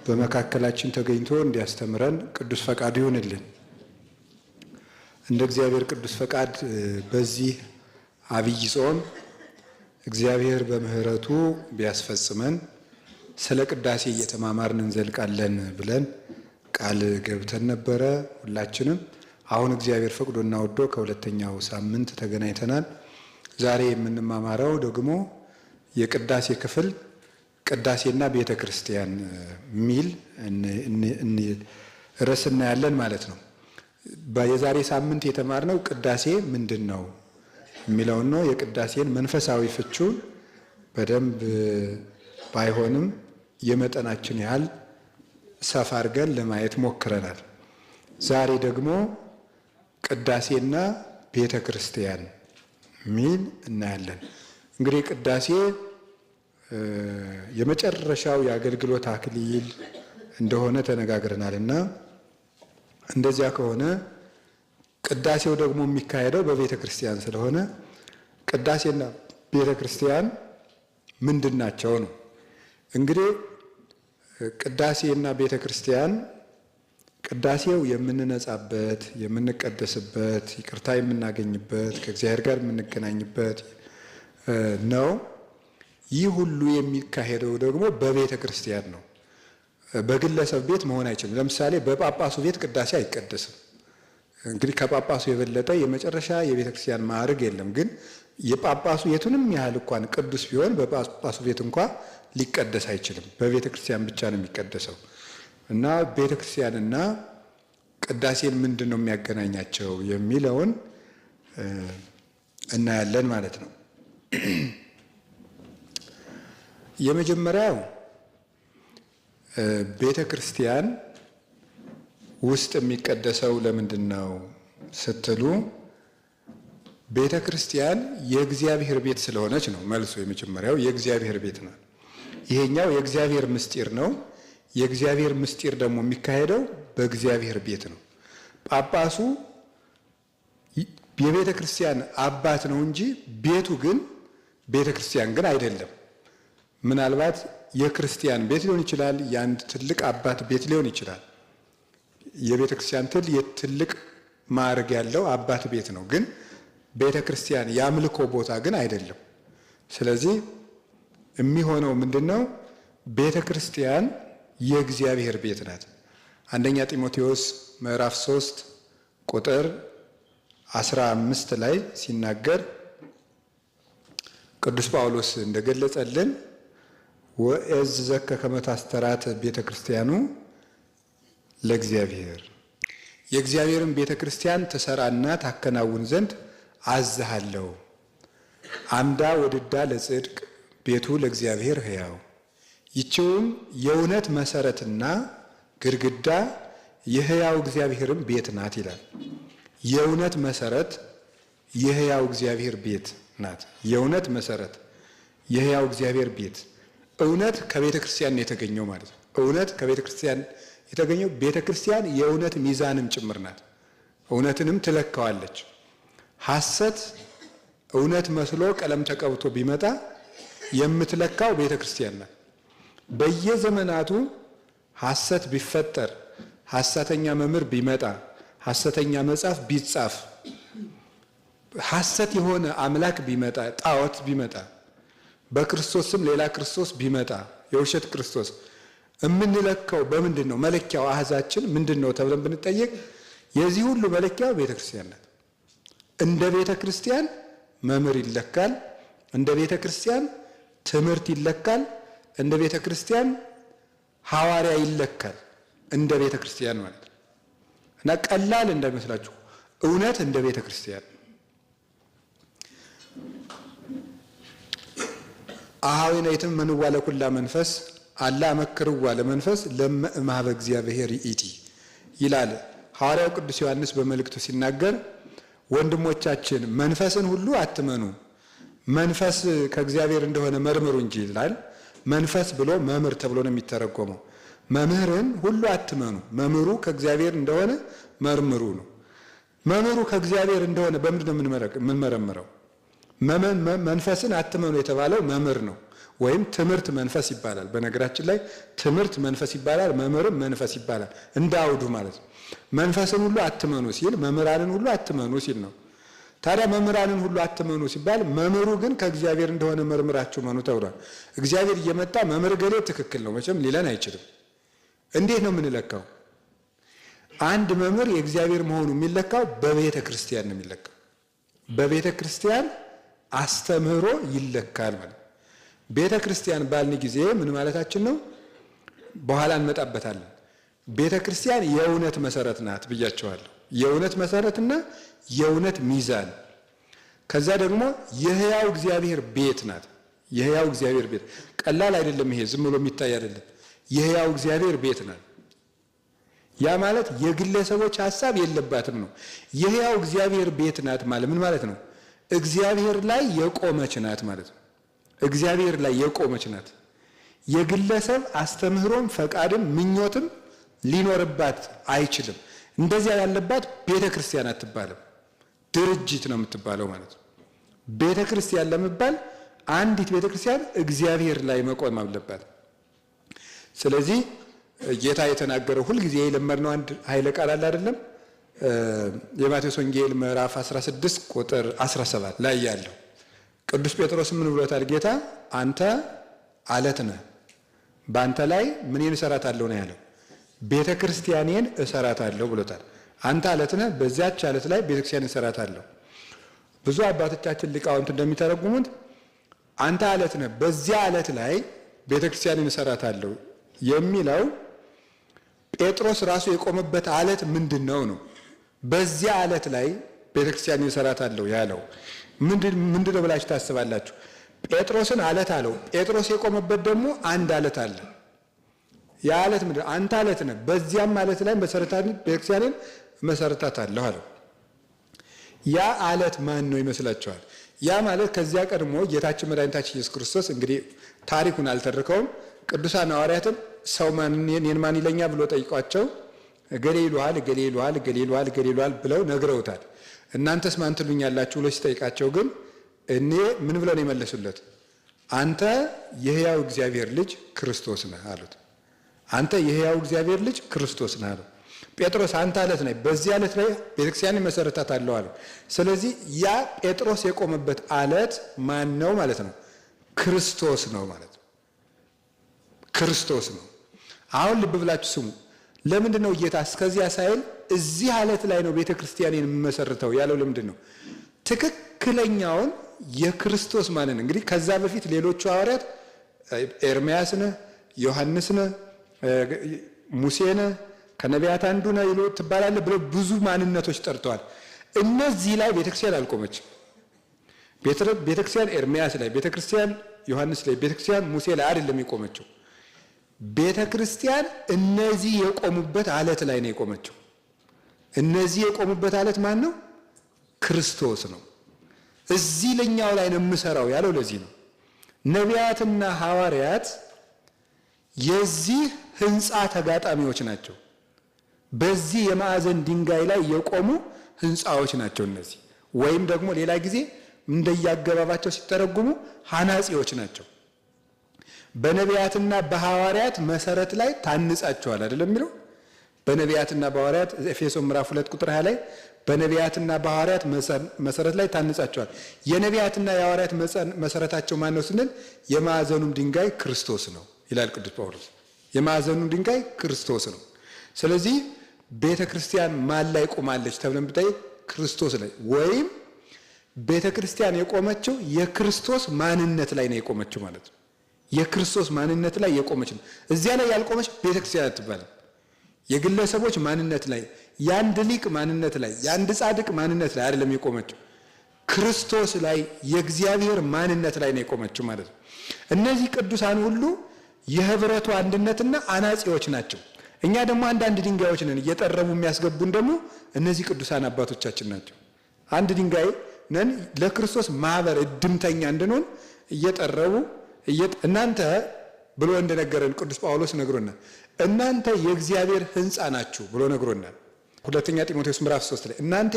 በመካከላችን ተገኝቶ እንዲያስተምረን ቅዱስ ፈቃዱ ይሁንልን። እንደ እግዚአብሔር ቅዱስ ፈቃድ በዚህ አብይ ጾም እግዚአብሔር በምህረቱ ቢያስፈጽመን ስለ ቅዳሴ እየተማማርን እንዘልቃለን ብለን ቃል ገብተን ነበረ ሁላችንም። አሁን እግዚአብሔር ፈቅዶና ወዶ ከሁለተኛው ሳምንት ተገናኝተናል። ዛሬ የምንማማረው ደግሞ የቅዳሴ ክፍል ቅዳሴና ቤተ ክርስቲያን ሚል ርዕስ እናያለን ማለት ነው። የዛሬ ሳምንት የተማርነው ቅዳሴ ምንድን ነው የሚለውን ነው። የቅዳሴን መንፈሳዊ ፍቹን በደንብ ባይሆንም የመጠናችን ያህል ሰፋ አድርገን ለማየት ሞክረናል። ዛሬ ደግሞ ቅዳሴና ቤተ ክርስቲያን ሚል እናያለን። እንግዲህ ቅዳሴ የመጨረሻው የአገልግሎት አክሊል እንደሆነ ተነጋግረናል እና እንደዚያ ከሆነ ቅዳሴው ደግሞ የሚካሄደው በቤተ ክርስቲያን ስለሆነ ቅዳሴና ቤተ ክርስቲያን ምንድን ናቸው ነው። እንግዲህ ቅዳሴና ቤተ ክርስቲያን ቅዳሴው የምንነጻበት፣ የምንቀደስበት፣ ይቅርታ የምናገኝበት፣ ከእግዚአብሔር ጋር የምንገናኝበት ነው። ይህ ሁሉ የሚካሄደው ደግሞ በቤተ ክርስቲያን ነው። በግለሰብ ቤት መሆን አይችልም። ለምሳሌ በጳጳሱ ቤት ቅዳሴ አይቀደስም። እንግዲህ ከጳጳሱ የበለጠ የመጨረሻ የቤተ ክርስቲያን ማዕረግ የለም። ግን የጳጳሱ የቱንም ያህል እንኳን ቅዱስ ቢሆን በጳጳሱ ቤት እንኳ ሊቀደስ አይችልም። በቤተ ክርስቲያን ብቻ ነው የሚቀደሰው እና ቤተ ክርስቲያንና ቅዳሴን ምንድን ነው የሚያገናኛቸው የሚለውን እናያለን ማለት ነው። የመጀመሪያው ቤተ ክርስቲያን ውስጥ የሚቀደሰው ለምንድን ነው ስትሉ፣ ቤተ ክርስቲያን የእግዚአብሔር ቤት ስለሆነች ነው መልሶ። የመጀመሪያው የእግዚአብሔር ቤት ነው። ይሄኛው የእግዚአብሔር ምስጢር ነው። የእግዚአብሔር ምስጢር ደግሞ የሚካሄደው በእግዚአብሔር ቤት ነው። ጳጳሱ የቤተ ክርስቲያን አባት ነው እንጂ ቤቱ ግን ቤተ ክርስቲያን ግን አይደለም። ምናልባት የክርስቲያን ቤት ሊሆን ይችላል፣ የአንድ ትልቅ አባት ቤት ሊሆን ይችላል። የቤተ ክርስቲያን ትልቅ ማዕረግ ያለው አባት ቤት ነው፣ ግን ቤተ ክርስቲያን የአምልኮ ቦታ ግን አይደለም። ስለዚህ የሚሆነው ምንድነው? ቤተ ክርስቲያን የእግዚአብሔር ቤት ናት። አንደኛ ጢሞቴዎስ ምዕራፍ 3 ቁጥር 15 ላይ ሲናገር ቅዱስ ጳውሎስ እንደገለጸልን ወእዝ ዘከ ከመ ታስተራት ቤተ ክርስቲያኑ ለእግዚአብሔር፣ የእግዚአብሔርን ቤተ ክርስቲያን ትሰራና ታከናውን ዘንድ አዝሃለሁ። አምዳ ወድዳ ለጽድቅ ቤቱ ለእግዚአብሔር ሕያው፣ ይቺውም የእውነት መሰረትና ግድግዳ የሕያው እግዚአብሔርን ቤት ናት ይላል። የእውነት መሰረት የሕያው እግዚአብሔር ቤት ናት። የእውነት መሰረት የሕያው እግዚአብሔር ቤት። እውነት ከቤተ ክርስቲያን ነው የተገኘው ማለት ነው። እውነት ከቤተ ክርስቲያን የተገኘው፣ ቤተ ክርስቲያን የእውነት ሚዛንም ጭምር ናት። እውነትንም ትለካዋለች። ሐሰት እውነት መስሎ ቀለም ተቀብቶ ቢመጣ የምትለካው ቤተ ክርስቲያን ናት። በየዘመናቱ ሐሰት ቢፈጠር፣ ሐሰተኛ መምህር ቢመጣ፣ ሐሰተኛ መጽሐፍ ቢጻፍ፣ ሐሰት የሆነ አምላክ ቢመጣ፣ ጣዖት ቢመጣ፣ በክርስቶስ ስም ሌላ ክርስቶስ ቢመጣ፣ የውሸት ክርስቶስ፣ የምንለካው በምንድን ነው? መለኪያው አህዛችን ምንድን ነው ተብለን ብንጠየቅ የዚህ ሁሉ መለኪያው ቤተ ክርስቲያን ናት። እንደ ቤተ ክርስቲያን መምህር ይለካል። እንደ ቤተ ክርስቲያን ትምህርት ይለካል። እንደ ቤተ ክርስቲያን ሐዋርያ ይለካል። እንደ ቤተ ክርስቲያን ማለት ነው እና ቀላል እንዳይመስላችሁ እውነት እንደ ቤተ ክርስቲያን አሃዊነይትም መንዋ ለኩላ መንፈስ አላ መክርዋ ለመንፈስ ለማህበ እግዚአብሔር ይእቲ ይላል ሐዋርያው ቅዱስ ዮሐንስ በመልእክቱ ሲናገር፣ ወንድሞቻችን መንፈስን ሁሉ አትመኑ፣ መንፈስ ከእግዚአብሔር እንደሆነ መርምሩ እንጂ ይላል። መንፈስ ብሎ መምህር ተብሎ ነው የሚተረጎመው። መምህርን ሁሉ አትመኑ፣ መምህሩ ከእግዚአብሔር እንደሆነ መርምሩ ነው። መምህሩ ከእግዚአብሔር እንደሆነ በምንድን ነው የምንመረምረው? መንፈስን አትመኑ የተባለው መምህር ነው። ወይም ትምህርት መንፈስ ይባላል። በነገራችን ላይ ትምህርት መንፈስ ይባላል፣ መምህርም መንፈስ ይባላል። እንደ አውዱ ማለት ነው። መንፈስን ሁሉ አትመኑ ሲል መምህራንን ሁሉ አትመኑ ሲል ነው። ታዲያ መምህራንን ሁሉ አትመኑ ሲባል መምህሩ ግን ከእግዚአብሔር እንደሆነ መርምራችሁ መኑ ተብሏል። እግዚአብሔር እየመጣ መምህር ገሌ ትክክል ነው መቼም ሊለን አይችልም። እንዴት ነው የምንለካው? አንድ መምህር የእግዚአብሔር መሆኑ የሚለካው በቤተ ክርስቲያን ነው የሚለካው። በቤተ ክርስቲያን አስተምህሮ ይለካል ማለት። ቤተ ክርስቲያን ባልን ጊዜ ምን ማለታችን ነው? በኋላ እንመጣበታለን። ቤተ ክርስቲያን የእውነት መሰረት ናት ብያቸዋለሁ። የእውነት መሰረትና የእውነት ሚዛን። ከዛ ደግሞ የሕያው እግዚአብሔር ቤት ናት። የሕያው እግዚአብሔር ቤት ቀላል አይደለም። ይሄ ዝም ብሎ የሚታይ አይደለም። የሕያው እግዚአብሔር ቤት ናት። ያ ማለት የግለሰቦች ሐሳብ የለባትም ነው። የሕያው እግዚአብሔር ቤት ናት ማለት ምን ማለት ነው? እግዚአብሔር ላይ የቆመች ናት ማለት ነው። እግዚአብሔር ላይ የቆመች ናት። የግለሰብ አስተምህሮም ፈቃድም ምኞትም ሊኖርባት አይችልም። እንደዚያ ያለባት ቤተ ክርስቲያን አትባልም፣ ድርጅት ነው የምትባለው ማለት ነው። ቤተ ክርስቲያን ለመባል አንዲት ቤተ ክርስቲያን እግዚአብሔር ላይ መቆም አለባት። ስለዚህ ጌታ የተናገረው ሁልጊዜ የለመድነው አንድ ኃይለ ቃል አለ አይደለም? የማቴዎስ ወንጌል ምዕራፍ 16 ቁጥር 17 ላይ ያለው ቅዱስ ጴጥሮስ ምን ብሎታል? ጌታ አንተ አለት ነህ፣ በአንተ ላይ ምንን እሰራታለሁ ነው ያለው? ቤተ ክርስቲያኔን እሰራታለሁ ብሎታል። አንተ አለት ነህ፣ በዚያች አለት ላይ ቤተ ክርስቲያኔን እሰራታለሁ። ብዙ አባቶቻችን ሊቃውንት እንደሚተረጉሙት አንተ አለት ነህ፣ በዚያ አለት ላይ ቤተ ክርስቲያኔን እሰራታለሁ የሚለው ጴጥሮስ ራሱ የቆመበት አለት ምንድን ነው? በዚያ አለት ላይ ቤተ ክርስቲያኔን እሰራታለሁ ያለው ምንድን ነው ብላችሁ ታስባላችሁ? ጴጥሮስን አለት አለው። ጴጥሮስ የቆመበት ደግሞ አንድ አለት አለ። ያ አለት ምንድን ነው? አንተ አለት ነህ፣ በዚያም አለት ላይ ቤተክርስቲያንን መሰረታታለሁ አለው። ያ አለት ማን ነው ይመስላችኋል? ያ ማለት ከዚያ ቀድሞ ጌታችን መድኃኒታችን ኢየሱስ ክርስቶስ እንግዲህ ታሪኩን አልተርከውም። ቅዱሳን ሐዋርያትም ሰው እኔን ማን ይለኛ ብሎ ጠይቋቸው እገሌ ይሉሃል፣ እገሌ ይሉሃል፣ እገሌ ይሉሃል፣ እገሌ ይሉሃል ብለው ነግረውታል። እናንተስ ማን ትሉኛላችሁ ብሎ ሲጠይቃቸው ግን እኔ ምን ብለው ነው የመለሱለት? አንተ የሕያው እግዚአብሔር ልጅ ክርስቶስ ነህ አሉት። አንተ የሕያው እግዚአብሔር ልጅ ክርስቶስ ነህ አሉት። ጴጥሮስ አንተ አለት ነህ፣ በዚህ አለት ላይ ቤተክርስቲያን መሰረታታለሁ አለው። ስለዚህ ያ ጴጥሮስ የቆመበት አለት ማን ነው ማለት ነው? ክርስቶስ ነው ማለት ነው። ክርስቶስ ነው። አሁን ልብ ብላችሁ ስሙ። ለምንድን ነው ጌታ እስከዚያ ሳይል እዚህ አለት ላይ ነው ቤተ ክርስቲያኔን የምመሰርተው ያለው? ለምንድን ነው? ትክክለኛውን የክርስቶስ ማንን እንግዲህ ከዛ በፊት ሌሎቹ ሐዋርያት ኤርምያስ ነህ፣ ዮሐንስ ነህ፣ ሙሴ ነህ፣ ከነቢያት አንዱ ነህ ይሉ ትባላለህ ብለው ብዙ ማንነቶች ጠርተዋል። እነዚህ ላይ ቤተክርስቲያን አልቆመችም። ቤተክርስቲያን ኤርምያስ ላይ፣ ቤተክርስቲያን ዮሐንስ ላይ፣ ቤተክርስቲያን ሙሴ ላይ አይደለም የቆመችው። ቤተ ክርስቲያን እነዚህ የቆሙበት አለት ላይ ነው የቆመችው። እነዚህ የቆሙበት አለት ማን ነው? ክርስቶስ ነው። እዚህ ለኛው ላይ ነው የምሰራው ያለው ለዚህ ነው። ነቢያትና ሐዋርያት የዚህ ህንፃ ተጋጣሚዎች ናቸው። በዚህ የማዕዘን ድንጋይ ላይ የቆሙ ህንፃዎች ናቸው እነዚህ። ወይም ደግሞ ሌላ ጊዜ እንደያገባባቸው ሲተረጉሙ ሐናጺዎች ናቸው። በነቢያትና በሐዋርያት መሰረት ላይ ታንጻቸዋል አይደለም የሚለው? በነቢያትና በሐዋርያት ኤፌሶን ምዕራፍ 2 ቁጥር 20 ላይ በነቢያትና በሐዋርያት መሰረት ላይ ታንጻቸዋል። የነቢያትና የሐዋርያት መሰረታቸው ማን ነው ስንል የማዕዘኑም ድንጋይ ክርስቶስ ነው ይላል ቅዱስ ጳውሎስ። የማዕዘኑም ድንጋይ ክርስቶስ ነው። ስለዚህ ቤተ ክርስቲያን ማን ላይ ቆማለች ተብለን ብታይ ክርስቶስ ላይ። ወይም ቤተ ክርስቲያን የቆመችው የክርስቶስ ማንነት ላይ ነው የቆመችው ማለት ነው። የክርስቶስ ማንነት ላይ የቆመች ነው። እዚያ ላይ ያልቆመች ቤተክርስቲያን አትባልም። የግለሰቦች ማንነት ላይ፣ የአንድ ሊቅ ማንነት ላይ፣ የአንድ ጻድቅ ማንነት ላይ አይደለም የቆመችው። ክርስቶስ ላይ የእግዚአብሔር ማንነት ላይ ነው የቆመችው ማለት ነው። እነዚህ ቅዱሳን ሁሉ የህብረቱ አንድነትና አናጺዎች ናቸው። እኛ ደግሞ አንዳንድ ድንጋዮች ነን። እየጠረቡ የሚያስገቡን ደግሞ እነዚህ ቅዱሳን አባቶቻችን ናቸው። አንድ ድንጋይ ነን። ለክርስቶስ ማህበር እድምተኛ እንድንሆን እየጠረቡ እናንተ ብሎ እንደነገረን ቅዱስ ጳውሎስ ነግሮናል። እናንተ የእግዚአብሔር ህንፃ ናችሁ ብሎ ነግሮናል። ሁለተኛ ጢሞቴዎስ ምዕራፍ 3 ላይ እናንተ